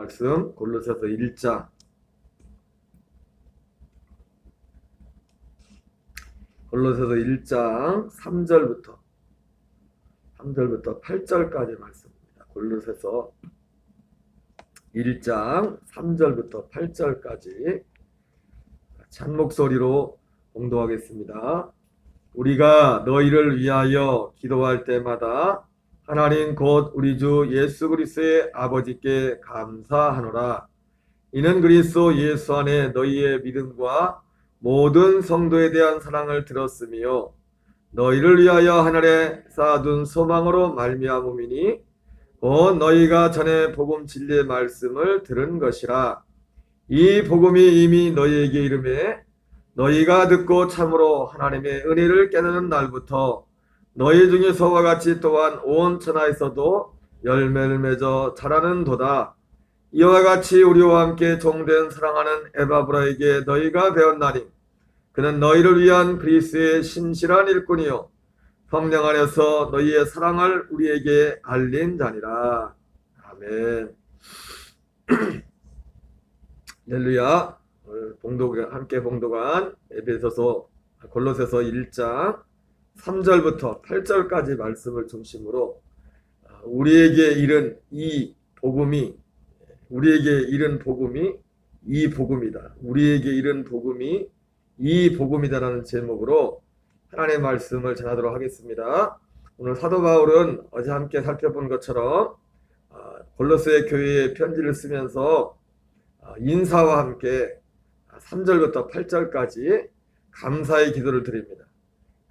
말씀 골로새서 1장 골로새서 1장 3절부터 8절까지 말씀입니다. 골로새서 1장 3절부터 8절까지 같이 한 목소리로 봉독하겠습니다. 우리가 너희를 위하여 기도할 때마다 하나님 곧 우리 주 예수 그리스도의 아버지께 감사하노라. 이는 그리스도 예수 안에 너희의 믿음과 모든 성도에 대한 사랑을 들었으며 너희를 위하여 하늘에 쌓아둔 소망으로 말미암음이니 곧 너희가 전에 복음 진리의 말씀을 들은 것이라. 이 복음이 이미 너희에게 이르매 너희가 듣고 참으로 하나님의 은혜를 깨닫는 날부터 너희 중에서와 같이 또한 온 천하에서도 열매를 맺어 자라는 도다. 이와 같이 우리와 함께 종된 사랑하는 에바브라에게 너희가 배웠나니 그는 너희를 위한 그리스도의 신실한 일꾼이요 성령 안에서 너희의 사랑을 우리에게 알린 자니라. 아멘. 할렐루야. 오늘 함께 봉독한 골로새서 1장 3절부터 8절까지 말씀을 중심으로 우리에게 이른 복음이 이 복음이다. 우리에게 이른 복음이 이 복음이다라는 제목으로 하나님의 말씀을 전하도록 하겠습니다. 오늘 사도 바울은 어제 함께 살펴본 것처럼 골로새 교회에 편지를 쓰면서 인사와 함께 3절부터 8절까지 감사의 기도를 드립니다.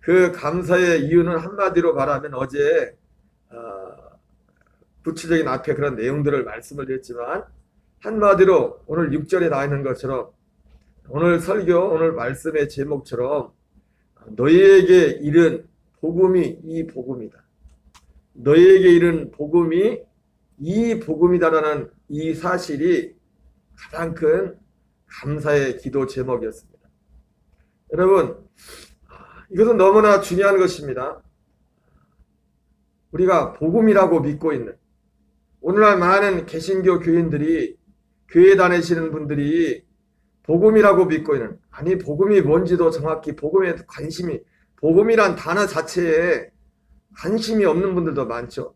그 감사의 이유는 한마디로 말하면 어제 구체적인 앞에 그런 내용들을 말씀을 드렸지만 한마디로 오늘 6절에 나와 있는 것처럼 오늘 설교, 오늘 말씀의 제목처럼 너희에게 이른 복음이 이 복음이다. 너희에게 이른 복음이 이 복음이다라는 이 사실이 가장 큰 감사의 기도 제목이었습니다. 여러분, 이것은 너무나 중요한 것입니다. 우리가 복음이라고 믿고 있는 오늘날 많은 개신교 교인들이 교회 다니시는 분들이 복음이라고 믿고 있는 아니 복음이 뭔지도 정확히 복음이란 단어 자체에 관심이 없는 분들도 많죠.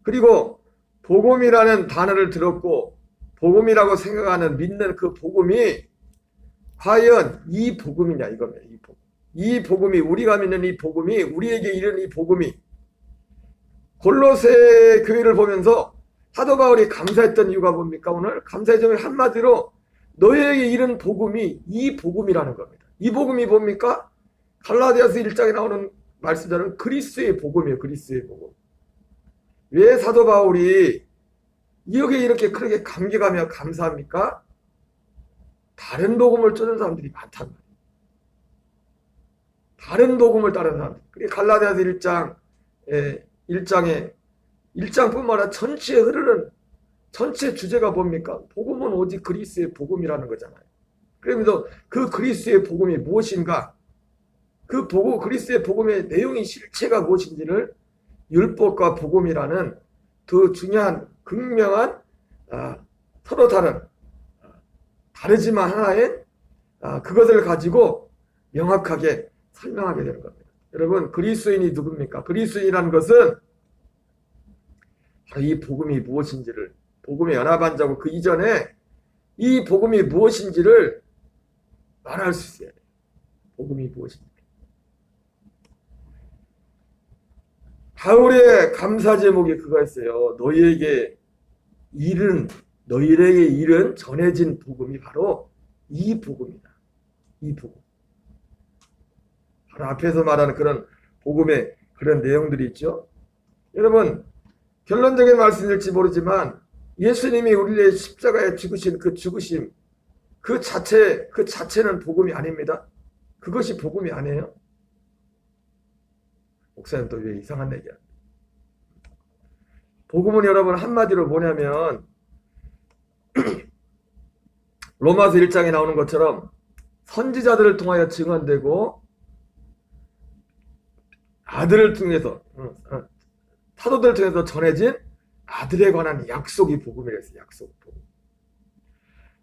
그리고 복음이라는 단어를 들었고 복음이라고 생각하는 믿는 그 복음이 과연 이 복음이냐 이겁니다. 이 복음이 우리가 믿는 이 복음이 우리에게 이른 이 복음이 골로새 교회를 보면서 사도 바울이 감사했던 이유가 뭡니까? 오늘 감사의 점이 한마디로 너희에게 이른 복음이 이 복음이라는 겁니다. 이 복음이 뭡니까? 갈라디아서 1장에 나오는 말씀자는 그리스도의 복음이에요. 그리스도의 복음. 왜 사도 바울이 여기에 이렇게 크게 감격하며 감사합니까? 다른 복음을 쫓는 사람들이 많단 말이에요. 다른 복음을 따르는 사람들. 갈라디아서 1장뿐만 아니라 전체에 흐르는 전체 주제가 뭡니까? 복음은 오직 그리스도의 복음이라는 거잖아요. 그러면서 그 그리스도의 복음이 무엇인가? 그리스도의 복음의 내용이 실체가 무엇인지를 율법과 복음이라는 두 중요한 극명한 서로 다르지만 하나의 그것을 가지고 명확하게 설명하게 되는 겁니다. 여러분, 그리스도인이 누굽니까? 그리스도인이라는 것은 바로 이 복음이 무엇인지를 복음에 연합한 자고 그 이전에 이 복음이 무엇인지를 말할 수 있어요. 복음이 무엇인지. 바울의 감사 제목이 그거였어요. 너희에게 이른 전해진 복음이 바로 이 복음이다. 이 복음. 바로 앞에서 말하는 그런 복음의 그런 내용들이 있죠. 여러분, 결론적인 말씀일지 모르지만 예수님이 우리의 십자가에 죽으신 그 죽으심 그 자체는 복음이 아닙니다. 그것이 복음이 아니에요. 목사님 또 왜 이상한 얘기야? 복음은 여러분 한마디로 뭐냐면 로마서 1장에 나오는 것처럼 선지자들을 통하여 증언되고 아들을 통해서 사도들을 통해서 전해진 아들에 관한 약속이 복음이랬어요. 약속, 복음.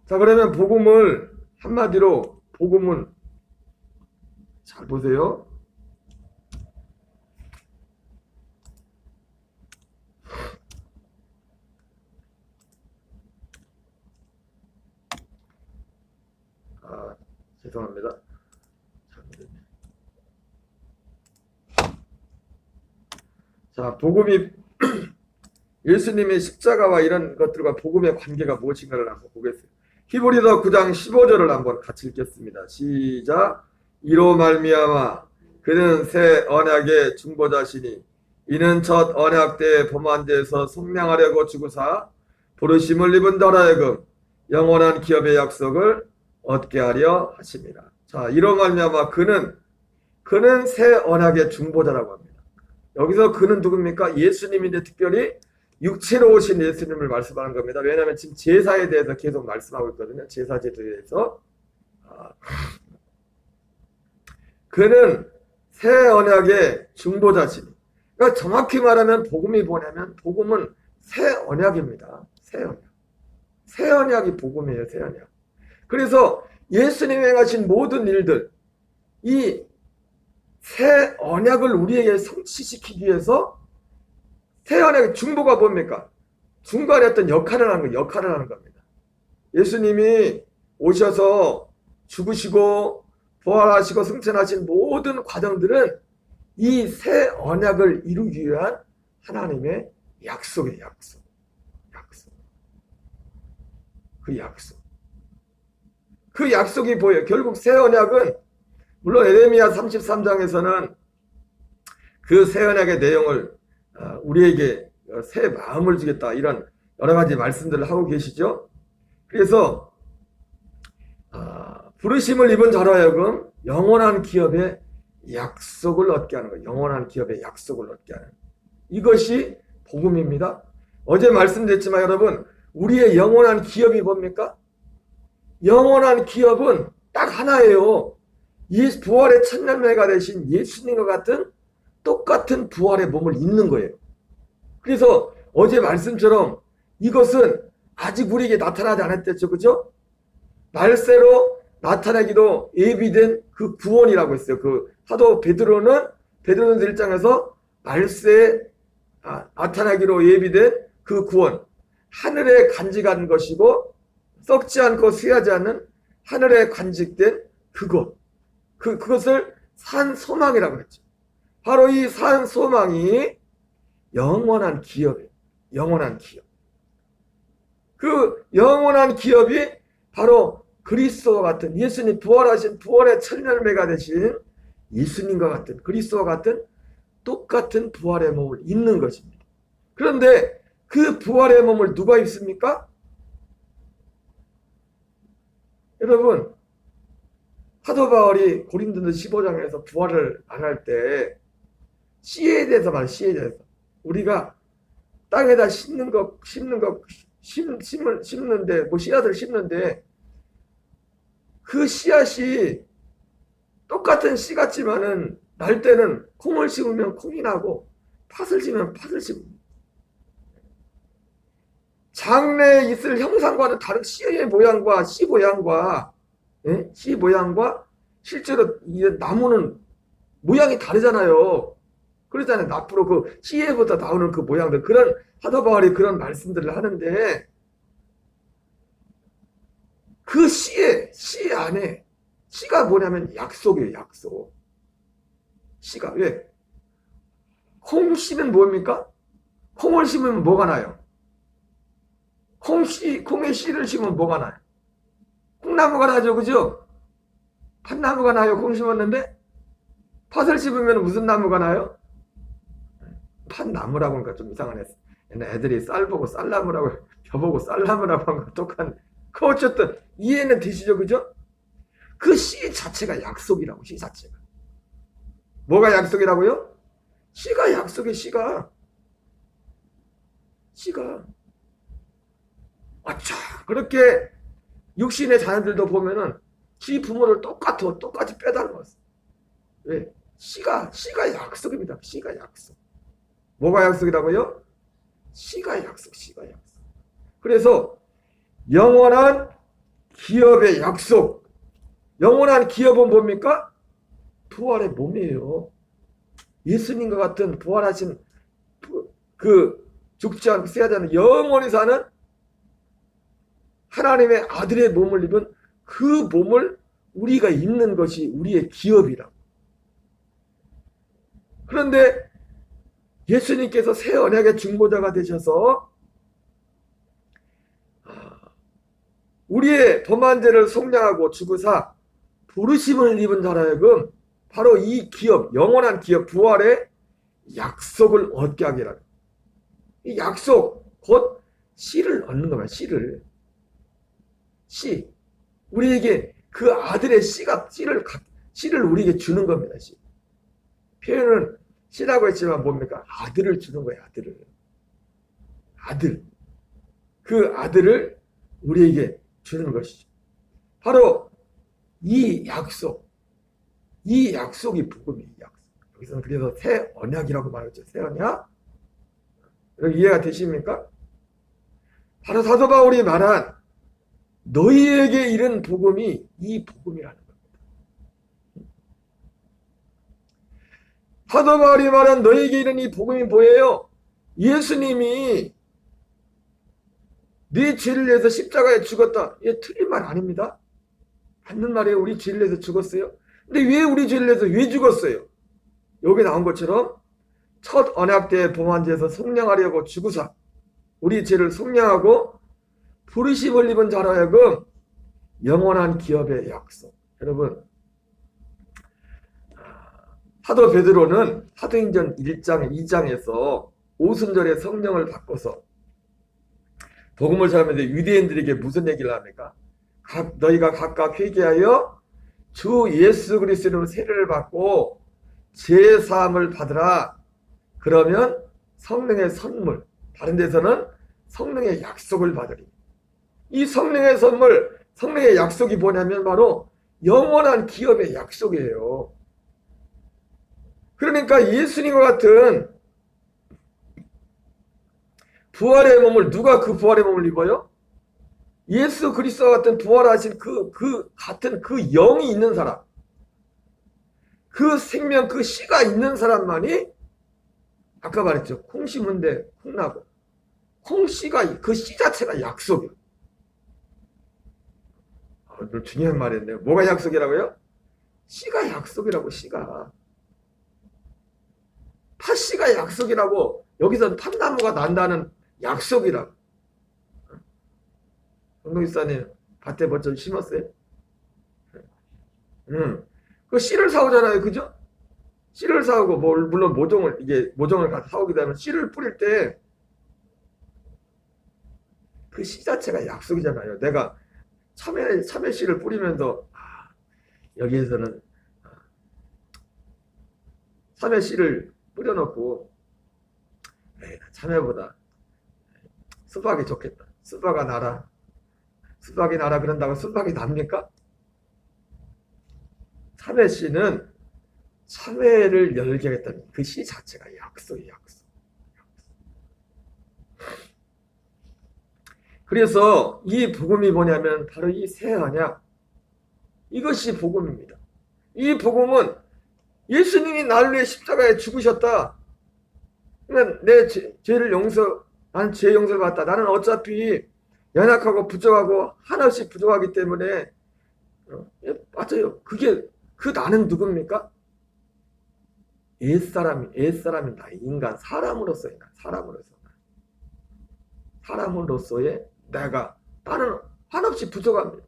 자, 그러면 복음을 한마디로 복음은 잘 보세요. 죄송합니다. 자, 복음이 예수님의 십자가와 이런 것들과 복음의 관계가 무엇인가를 한번 보겠습니다. 히브리서 9장 15절을 한번 같이 읽겠습니다. 시작. 이로 말미암아 그는 새 언약의 중보자시니 이는 첫 언약 때의 범한 데에서 속량하려고 주구사 부르심을 입은 자로 하여금 영원한 기업의 약속을 얻게 하려 하십니다. 자, 이로 말미암아 그는 새 언약의 중보자라고 합니다. 여기서 그는 누굽니까? 예수님인데 특별히 육체로 오신 예수님을 말씀하는 겁니다. 왜냐하면 지금 제사에 대해서 계속 말씀하고 있거든요. 제사 제도에 대해서. 그는 새 언약의 중보자시니. 그러니까 정확히 말하면 복음이 뭐냐면 복음은 새 언약입니다. 새 언약. 새 언약이 복음이에요. 새 언약. 그래서 예수님이 행하신 모든 일들, 이 새 언약을 우리에게 성취시키기 위해서 새 언약의 중보가 뭡니까? 중간에 어떤 역할을 하는 겁니다. 예수님이 오셔서 죽으시고 부활하시고 승천하신 모든 과정들은 이 새 언약을 이루기 위한 하나님의 약속이에요. 약속. 그 약속이 뭐예요? 결국 새 언약은 물론 에레미야 33장에서는 그 새 언약의 내용을 우리에게 새 마음을 주겠다 이런 여러 가지 말씀들을 하고 계시죠. 그래서 부르심을 입은 자로 하여금 영원한 기업의 약속을 얻게 하는 거예요. 영원한 기업의 약속을 얻게 하는 이것이 복음입니다. 어제 말씀드렸지만 여러분 우리의 영원한 기업이 뭡니까? 영원한 기업은 딱 하나예요. 이 부활의 첫 열매가 되신 예수님과 같은 똑같은 부활의 몸을 입는 거예요. 그래서 어제 말씀처럼 이것은 아직 우리에게 나타나지 않았댔죠. 그죠? 말세로 나타나기도 예비된 그 구원이라고 했어요. 그 사도 베드로는 1장에서 말세에 나타나기로 예비된 그 구원. 하늘에 간직한 것이고 썩지 않고 쇠하지 않는 하늘에 간직된 그것. 그것을 산 소망이라고 했죠. 바로 이 산 소망이 영원한 기업이에요. 영원한 기업. 그 영원한 기업이 바로 그리스도와 같은 예수님 부활하신 부활의 첫 열매가 되신 예수님과 같은 그리스도와 같은 똑같은 부활의 몸을 입는 것입니다. 그런데 그 부활의 몸을 누가 입습니까? 여러분 사도 바울이 고린도서 15장에서 부활을 안 할 때 씨에 대해서 말해요. 씨에 대해서 우리가 땅에다 심는데 뭐 씨앗을 심는데 그 씨앗이 똑같은 씨 같지만은 날 때는 콩을 심으면 콩이 나고 팥을 심으면 팥을 심습니다. 장래에 있을 형상과는 다른 씨의 모양과 씨 모양과 씨 모양과 실제로 이 나무는 모양이 다르잖아요. 그러잖아요. 앞으로 그 씨에부터 나오는 그 모양들 그런 사도 바울이 그런 말씀들을 하는데 그 씨 안에 씨가 뭐냐면 약속이에요. 약속. 씨가 왜? 콩 씨는 뭡니까? 콩을 심으면 뭐가 나요? 콩의 씨를 심으면 뭐가 나요? 콩나무가 나죠. 그죠? 팥나무가 나요. 콩 심었는데 팥을 심으면 무슨 나무가 나요? 팥나무라고 하니까 좀 이상하네. 옛날 애들이 쌀 보고 쌀나무라고 벼 보고 쌀나무라고 하는 거 똑같네. 그 어쨌든 이해는 되시죠. 그죠? 그 씨 자체가 약속이라고. 씨 자체가 뭐가 약속이라고요? 씨가 약속이에요. 씨가 아차 그렇게 육신의 자녀들도 보면은 지 부모를 똑같이 빼닮았어. 왜? 씨가 약속입니다. 씨가 약속. 뭐가 약속이라고요? 씨가 약속, 씨가 약속. 그래서 영원한 기업의 약속. 영원한 기업은 뭡니까? 부활의 몸이에요. 예수님과 같은 부활하신 그 죽지 않고 쓰야되는 영원히 사는 하나님의 아들의 몸을 입은 그 몸을 우리가 입는 것이 우리의 기업이라고. 그런데 예수님께서 새 언약의 중보자가 되셔서 우리의 범한 죄를 속량하고 죽으사 부르심을 입은 자라 하여금 바로 이 기업, 영원한 기업, 부활의 약속을 얻게 하기라. 이 약속, 곧 씨를 얻는 겁니다. 씨를. 씨. 우리에게 그 아들의 씨를 우리에게 주는 겁니다. 씨. 표현은 씨라고 했지만 뭡니까? 아들을 주는 거예요. 아들을. 아들. 그 아들을 우리에게 주는 것이죠. 바로 이 약속. 이 약속이 복음이에요. 약속. 여기서는 그래서 새 언약이라고 말했죠. 새 언약. 이해가 되십니까? 바로 사도 바울이 말한 너희에게 이른 복음이 이 복음이라는 겁니다. 사도 바울이 말한 너희에게 이른 이 복음이 뭐예요? 예수님이 네 죄를 위해서 십자가에 죽었다. 이게 틀린 말 아닙니다. 맞는 말이에요. 우리 죄를 위해서 죽었어요. 근데 왜 우리 죄를 위해서 왜 죽었어요? 여기 나온 것처럼 첫 언약 때의 범한 죄에서 속량하려고 죽으사 우리 죄를 속량하고 부르심을 입은 자로 하여금 영원한 기업의 약속. 여러분, 사도 베드로는 사도행전 1장 2장에서 오순절에 성령을 바꿔서 복음을 전하면서 유대인들에게 무슨 얘기를 합니까? 너희가 각각 회개하여 주 예수 그리스도로 세례를 받고 죄 사함을 받으라. 그러면 성령의 선물, 다른 데서는 성령의 약속을 받으리. 이 성령의 선물, 성령의 약속이 뭐냐면 바로 영원한 기업의 약속이에요. 그러니까 예수님과 같은 부활의 몸을, 누가 그 부활의 몸을 입어요? 예수 그리스도와 같은 부활하신 같은 그 영이 있는 사람, 그 생명, 그 씨가 있는 사람만이 아까 말했죠. 콩 심은데 콩 나고. 콩씨가, 그 씨 자체가 약속이에요. 중요한 말이었네요. 뭐가 약속이라고요? 씨가 약속이라고, 씨가. 팥씨가 약속이라고, 여기서 팥나무가 난다는 약속이라고. 정동일사님, 밭에 벌써 심었어요? 그 씨를 사오잖아요. 그죠? 씨를 사오고, 물론 모종을 가서 사오기도 하면 씨를 뿌릴 때, 그 씨 자체가 약속이잖아요. 내가 참외 씨를 뿌리면서, 여기에서는 참외 씨를 뿌려놓고, 참외보다 수박이 좋겠다. 수박이 나라 그런다고 수박이 납니까? 참외 씨는 참외를 열게 하겠다는 그 씨 자체가 약속이에요. 약속. 그래서 이 복음이 뭐냐면 바로 이 새 언약, 이것이 복음입니다. 이 복음은 예수님이 나를 위해 십자가에 죽으셨다. 그러면 내 죄를 나는 죄 용서를 받다. 나는 어차피 연약하고 부족하고 하나씩 부족하기 때문에 맞아요. 그 나는 누굽니까? 옛사람이다. 인간, 사람으로서의 나는 한없이 부족합니다.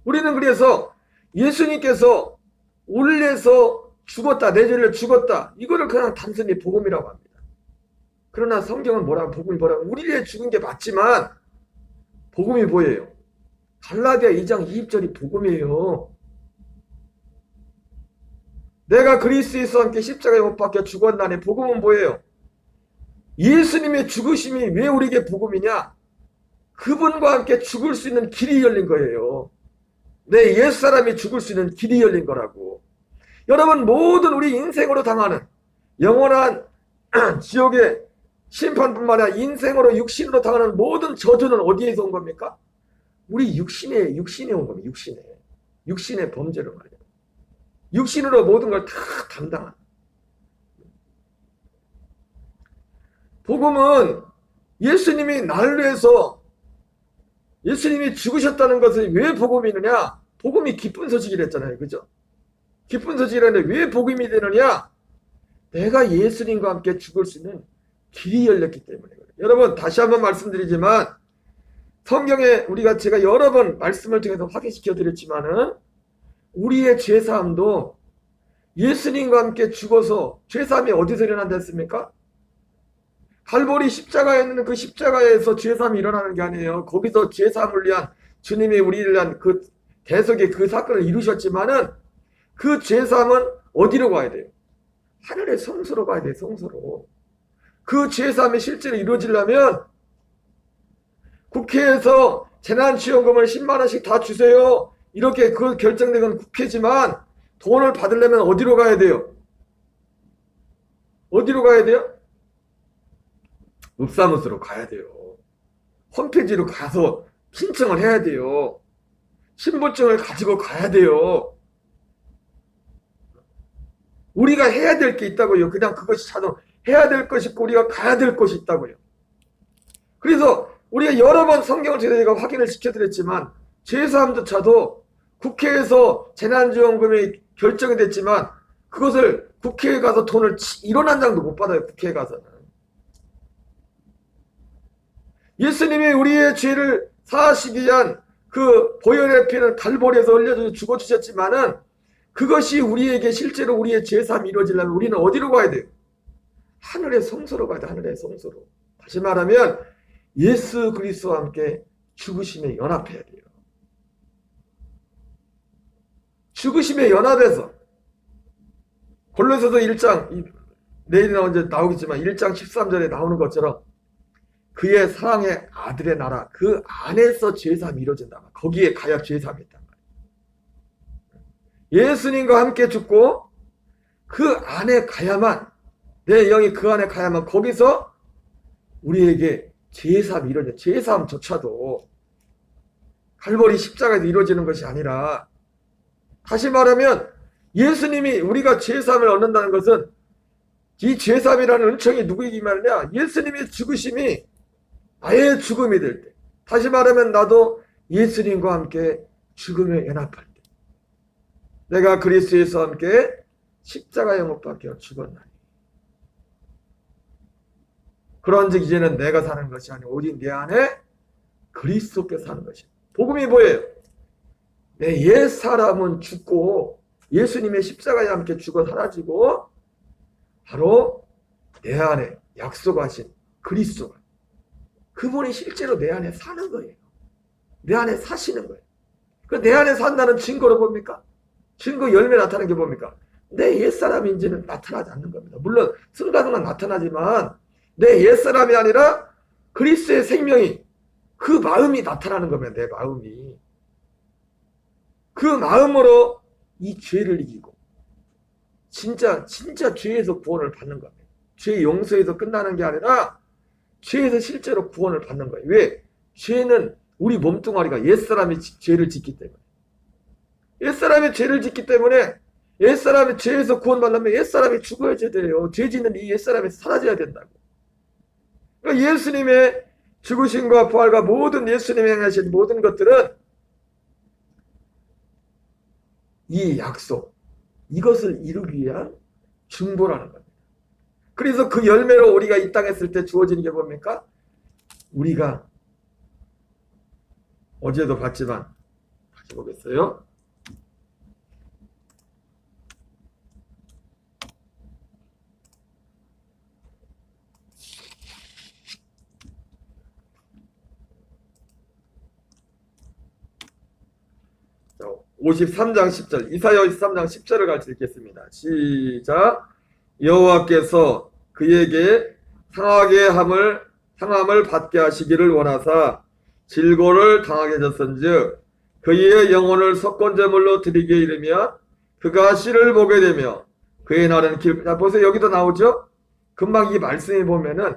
우리는 그래서 예수님께서 올려서 죽었다, 내 죄를 죽었다, 이거를 그냥 단순히 복음이라고 합니다. 그러나 성경은 복음이 뭐라고? 우리를 위해 죽은 게 맞지만 복음이 뭐예요? 갈라디아 2장 20절이 복음이에요. 내가 그리스도 예수와 함께 십자가에 못 박혀 죽었나니 복음은 뭐예요? 예수님의 죽으심이 왜 우리에게 복음이냐? 그분과 함께 죽을 수 있는 길이 열린 거예요. 내 옛사람이 죽을 수 있는 길이 열린 거라고. 여러분, 모든 우리 인생으로 당하는 영원한 지옥의 심판뿐만 아니라 인생으로 육신으로 당하는 모든 저주는 어디에서 온 겁니까? 우리 육신에 온 겁니다. 육신의 범죄로 말이에요. 육신으로 모든 걸 다 담당한. 복음은 예수님이 나를 위해서 예수님이 죽으셨다는 것을 왜 복음이느냐? 복음이 기쁜 소식이랬잖아요. 그죠? 기쁜 소식이라는데 왜 복음이 되느냐? 내가 예수님과 함께 죽을 수 있는 길이 열렸기 때문에. 여러분 다시 한번 말씀드리지만 성경에 제가 여러 번 말씀을 통해서 확인시켜 드렸지만은 우리의 죄사함도 예수님과 함께 죽어서 죄사함이 어디서 일어난다 했습니까? 갈보리 십자가에 있는 그 십자가에서 죄사함이 일어나는 게 아니에요. 거기서 죄사함을 위한 주님이 우리를 위한 그 대속의 그 사건을 이루셨지만은 그 죄사함은 어디로 가야 돼요? 하늘의 성소로 가야 돼요. 성소로. 그 죄사함이 실제로 이루어지려면 국회에서 재난지원금을 10만 원씩 다 주세요. 이렇게 그 결정된 건 국회지만 돈을 받으려면 어디로 가야 돼요? 어디로 가야 돼요? 읍사무소로 가야 돼요. 홈페이지로 가서 신청을 해야 돼요. 신분증을 가지고 가야 돼요. 우리가 해야 될 게 있다고요. 그냥 그것이 자동 해야 될 것이 있고 우리가 가야 될 것이 있다고요. 그래서 우리가 여러 번 성경을 제가 확인을 시켜드렸지만 죄사함조차도 국회에서 재난지원금이 결정이 됐지만 그것을 국회에 가서 돈을 1원 한 장도 못 받아요. 국회에 가서는. 예수님이 우리의 죄를 사하시기 위한 그 보혈의 피는 갈보리에서 흘려져 죽어주셨지만은 그것이 우리에게 실제로 우리의 죄사함이 이루어지려면 우리는 어디로 가야 돼요? 하늘의 성소로 가야 돼요. 하늘의 성소로. 다시 말하면 예수 그리스도와 함께 죽으심에 연합해야 돼요. 죽으심에 연합해서 골로새서 1장 내일이나 언제 나오겠지만 1장 13절에 나오는 것처럼 그의 사랑의 아들의 나라 그 안에서 죄사함이 이루어진다. 거기에 가야 죄사함이 있단 말이에요. 예수님과 함께 죽고 그 안에 가야만 내 영이 그 안에 가야만 거기서 우리에게 죄사함이 이루어져. 죄사함조차도 갈보리 십자가에서 이루어지는 것이 아니라 다시 말하면 예수님이 우리가 죄사함을 얻는다는 것은 이 죄사함이라는 은총이 누구에게 말이냐? 예수님의 죽으심이 나의 죽음이 될 때. 다시 말하면 나도 예수님과 함께 죽음에 연합할 때. 내가 그리스도와 함께 십자가에 못 박혀 죽었나니. 그런즉 이제는 내가 사는 것이 아니고 오직 내 안에 그리스도께서 사는 것이다. 복음이 뭐예요? 내 옛 사람은 죽고 예수님의 십자가에 함께 죽어 사라지고 바로 내 안에 약속하신 그리스도가 그분이 실제로 내 안에 사는 거예요. 내 안에 사시는 거예요. 그 내 안에 산다는 증거로 뭡니까? 증거 열매 나타나는 게 뭡니까? 내 옛사람인지는 나타나지 않는 겁니다. 물론 순간순간 나타나지만 내 옛사람이 아니라 그리스도의 생명이 그 마음이 나타나는 겁니다. 내 마음이. 그 마음으로 이 죄를 이기고 진짜 죄에서 구원을 받는 겁니다. 죄 용서에서 끝나는 게 아니라 죄에서 실제로 구원을 받는 거예요. 왜? 죄는 우리 몸뚱아리가 옛사람이 죄를 짓기 때문에. 옛사람이 죄를 짓기 때문에 옛사람이 죄에서 구원받으려면 옛사람이 죽어야 돼요. 죄 짓는 이 옛사람이 사라져야 된다고. 그러니까 예수님의 죽으심과 부활과 모든 예수님이 행하신 모든 것들은 이 약속, 이것을 이루기 위한 중보라는 겁니다. 그래서 그 열매로 우리가 이 땅에 있을 때 주어지는 게 뭡니까? 우리가 어제도 봤지만 다시 보겠어요. 자, 53장 10절 이사야 53장 10절을 같이 읽겠습니다. 시작. 여호와께서 그에게 상함을 받게 하시기를 원하사 질고를 당하게 하셨은즉 그의 영혼을 석권제물로 드리게 이르면 그가 씨를 보게 되며 그의 날은 자 보세요. 여기도 나오죠. 금방 이 말씀에 보면은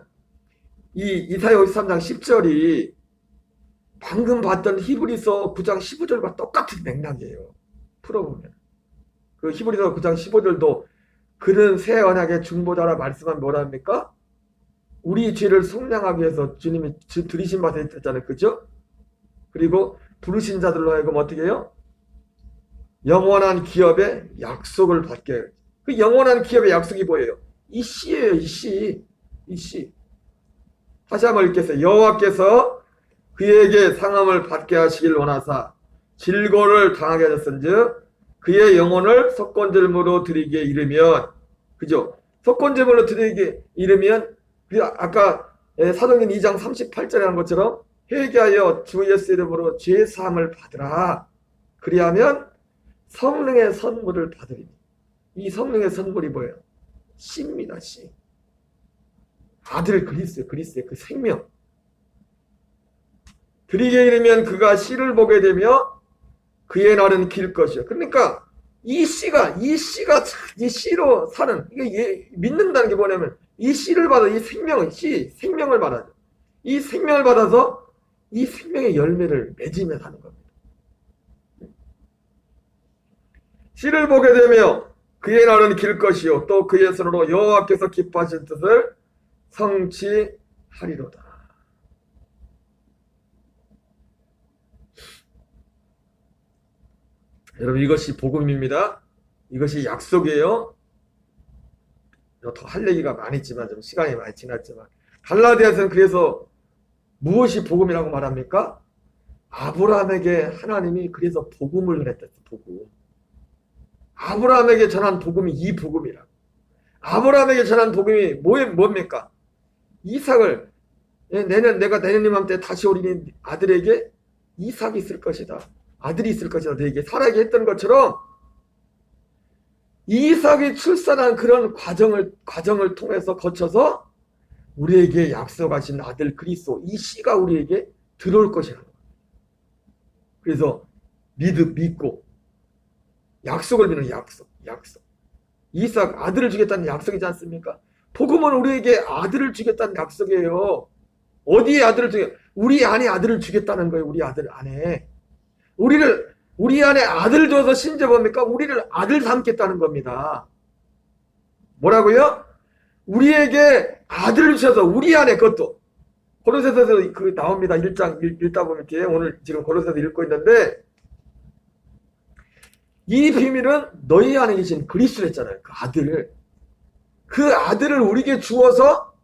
이 이사야 53장 10절이 방금 봤던 히브리서 9장 15절과 똑같은 맥락이에요. 풀어보면. 그 히브리서 9장 15절도 그는 새 언약의 중보자라 말씀한 뭐랍니까? 우리 죄를 속량하기 위해서 주님이 들이신 바에 있잖아요. 그죠? 그리고 부르신 자들로 하여금 어떻게 해요? 영원한 기업의 약속을 받게 해요. 그 영원한 기업의 약속이 뭐예요? 이 씨예요. 이 씨. 이 씨. 다시 한번 읽겠어요. 여호와께서 그에게 상함을 받게 하시길 원하사 질고를 당하게 하셨은즉 그의 영혼을 석권제물로 드리기에 이르면, 그죠? 석권제물로 드리기에 이르면 아까 사도행전 2장 38절에 한 것처럼 회개하여 주 예수 이름으로 죄 사함을 받으라. 그리하면 성령의 선물을 받으리니. 이 성령의 선물이 뭐예요? 씨입니다. 씨. 아들 그리스도의 그 생명. 드리게 이르면 그가 씨를 보게 되며 그의 날은 길 것이요. 그러니까 이 씨로 사는, 이게 믿는다는 게 뭐냐면 이 씨를 받아, 이 생명을 받아죠. 이 생명을 받아서 이 생명의 열매를 맺으며 사는 겁니다. 씨를 보게 되며 그의 날은 길 것이요 또 그의 손으로 여호와께서 기뻐하신 뜻을 성취하리로다. 여러분, 이것이 복음입니다. 이것이 약속이에요. 더 할 얘기가 많이 있지만 좀 시간이 많이 지났지만 갈라디아서는 그래서 무엇이 복음이라고 말합니까? 아브라함에게 하나님이 그래서 복음을 했다. 복음. 아브라함에게 전한 복음이 이 복음이라. 아브라함에게 전한 복음이 뭡니까? 이삭을 내가 내년 이맘때 다시 어린 아들에게 이삭이 있을 것이다. 아들이 있을 것이다. 너에게 살아게 했던 것처럼 이삭이 출산한 그런 과정을 통해서 거쳐서 우리에게 약속하신 아들 그리스도 이 씨가 우리에게 들어올 것이라는 거예요. 그래서 믿고 약속을 믿는 약속. 이삭 아들을 주겠다는 약속이지 않습니까? 복음은 우리에게 아들을 주겠다는 약속이에요. 어디에 아들을 주겠? 우리 안에 아들을 주겠다는 거예요. 우리 아들 안에. 우리 안에 아들 줘서 심지어 뭡니까? 우리를 아들 삼겠다는 겁니다. 뭐라고요? 우리에게 아들을 주셔서 우리 안에 그것도 고로새서에서 그 나옵니다. 1장 읽다 보면 이렇게 오늘 지금 고로새서 읽고 있는데 이 비밀은 너희 안에 계신 그리스도 했잖아요. 그 아들을 우리에게 주어서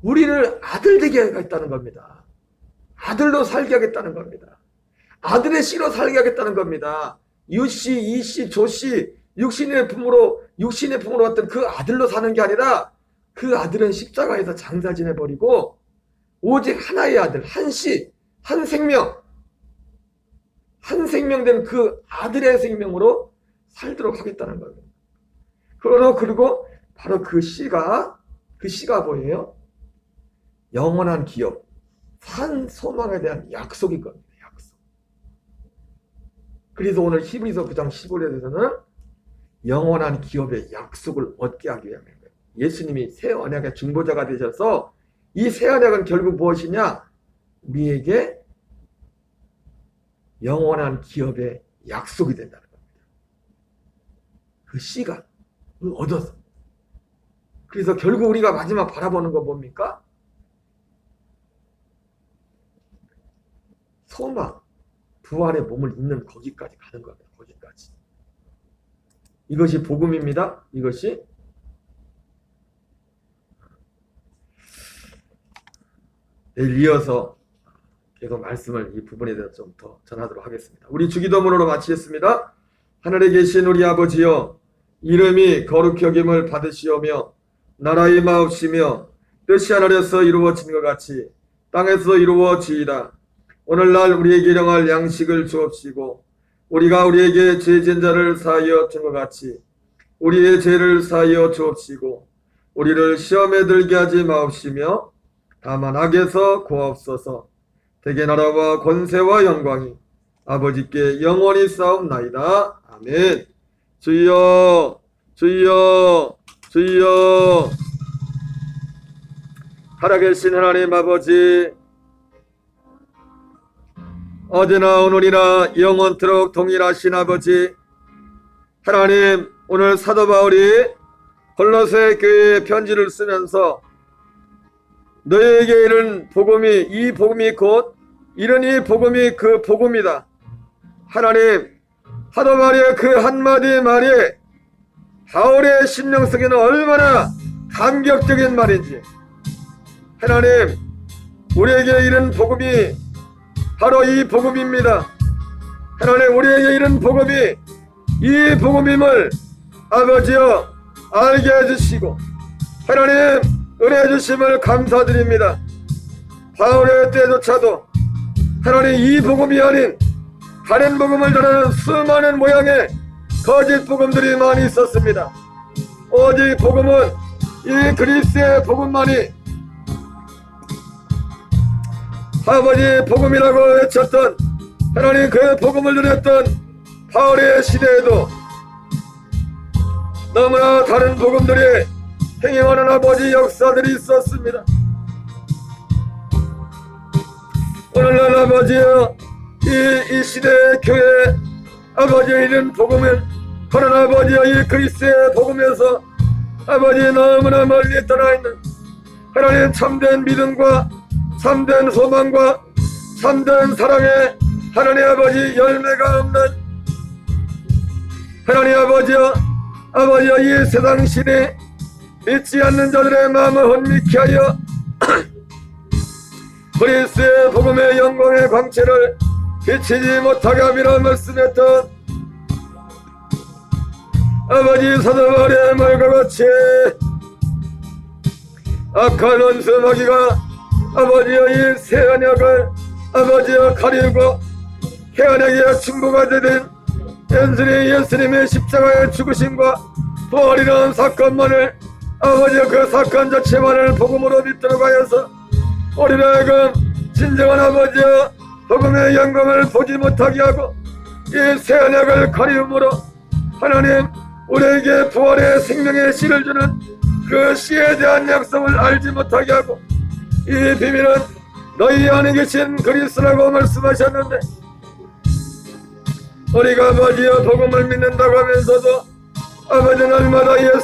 우리를 아들 되게 하겠다는 겁니다. 아들로 살게 하겠다는 겁니다. 아들의 씨로 살게 하겠다는 겁니다. 유씨, 이씨, 조씨, 육신의 품으로 왔던 그 아들로 사는 게 아니라 그 아들은 십자가에서 장사 지내버리고 오직 하나의 아들, 한 씨, 한 생명 된 그 아들의 생명으로 살도록 하겠다는 겁니다. 그리고 바로 그 씨가 뭐예요? 영원한 기업, 산 소망에 대한 약속인 겁니다. 약속. 그래서 오늘 히브리서 9장 15절에서는 영원한 기업의 약속을 얻게 하기 위함인 거예요. 예수님이 새 언약의 중보자가 되셔서 이 새 언약은 결국 무엇이냐? 우리에게 영원한 기업의 약속이 된다는 겁니다. 그 씨가 얻어서. 그래서 결국 우리가 마지막 바라보는 건 뭡니까? 소망, 부활의 몸을 입는 거기까지 가는 겁니다. 거기까지. 이것이 복음입니다. 이것이. 내일 이어서 계속 말씀을 이 부분에 대해서 좀 더 전하도록 하겠습니다. 우리 주기도문으로 마치겠습니다. 하늘에 계신 우리 아버지여, 이름이 거룩히 여김을 받으시오며 나라의 마옵시며 뜻이 하늘에서 이루어진 것 같이 땅에서 이루어지이다. 오늘날 우리에게 일용할 양식을 주옵시고 우리가 우리에게 죄진 자를 사하여 준 것 같이 우리의 죄를 사하여 주옵시고 우리를 시험에 들게 하지 마옵시며 다만 악에서 구하옵소서. 대개 나라와 권세와 영광이 아버지께 영원히 싸움나이다. 아멘. 주여 주여 주여. 살아계신 하나님 아버지, 어제나 오늘이나 영원토록 동일하신 아버지, 하나님, 오늘 사도 바울이 골로새 교회에 편지를 쓰면서 너희에게 이른 복음이, 이 복음이 곧 이런 이 복음이 그 복음이다. 하나님, 사도 바울의 그 한마디 말이 바울의 심령 속에는 얼마나 감격적인 말인지. 하나님, 우리에게 이른 복음이 바로 이 복음입니다. 하나님, 우리에게 이른 복음이 이 복음임을 아버지여 알게 해주시고 하나님 은혜 주심을 감사드립니다. 바울의 때조차도 하나님 이 복음이 아닌 다른 복음을 전하는 수많은 모양의 거짓 복음들이 많이 있었습니다. 오직 복음은 이 그리스도의 복음만이 아버지 복음이라고 외쳤던 하나님 그 복음을 전했던 바울의 시대에도 너무나 다른 복음들이 행해하는 아버지 역사들이 있었습니다. 오늘날 아버지여 이 시대의 교회 아버지의 이런 복음은 그런 아버지여 이 그리스도의 복음에서 아버지 너무나 멀리 떠나있는 하나님 참된 믿음과 참된 소망과 참된 사랑의 하나님 아버지 열매가 없는 하나님 아버지여 아버지여 이 세상 신이 믿지 않는 자들의 마음을 혼미케 하여 그리스도의 복음의 영광의 광채를 비치지 못하게 함이라 말씀했던 아버지 사도 바울의 말과 같이 악한 원수 마귀가 아버지여 이 새 언약을 아버지여 가리우고 새 언약의 충고가 되는 연순이 예수님의 십자가의 죽으심과 부활이라는 사건만을 아버지여 그 사건 자체만을 복음으로 믿도록 하여서 우리를 하여금 진정한 아버지여 복음의 영광을 보지 못하게 하고 이 새 언약을 가리움으로 하나님 우리에게 부활의 생명의 씨를 주는 그 씨에 대한 약속을 알지 못하게 하고 이 비밀은 너희 안에 계신 그리스도라고 말씀하셨는데 우리가 아버지여 복음을 믿는다고 하면서도 아버지 날마다 예수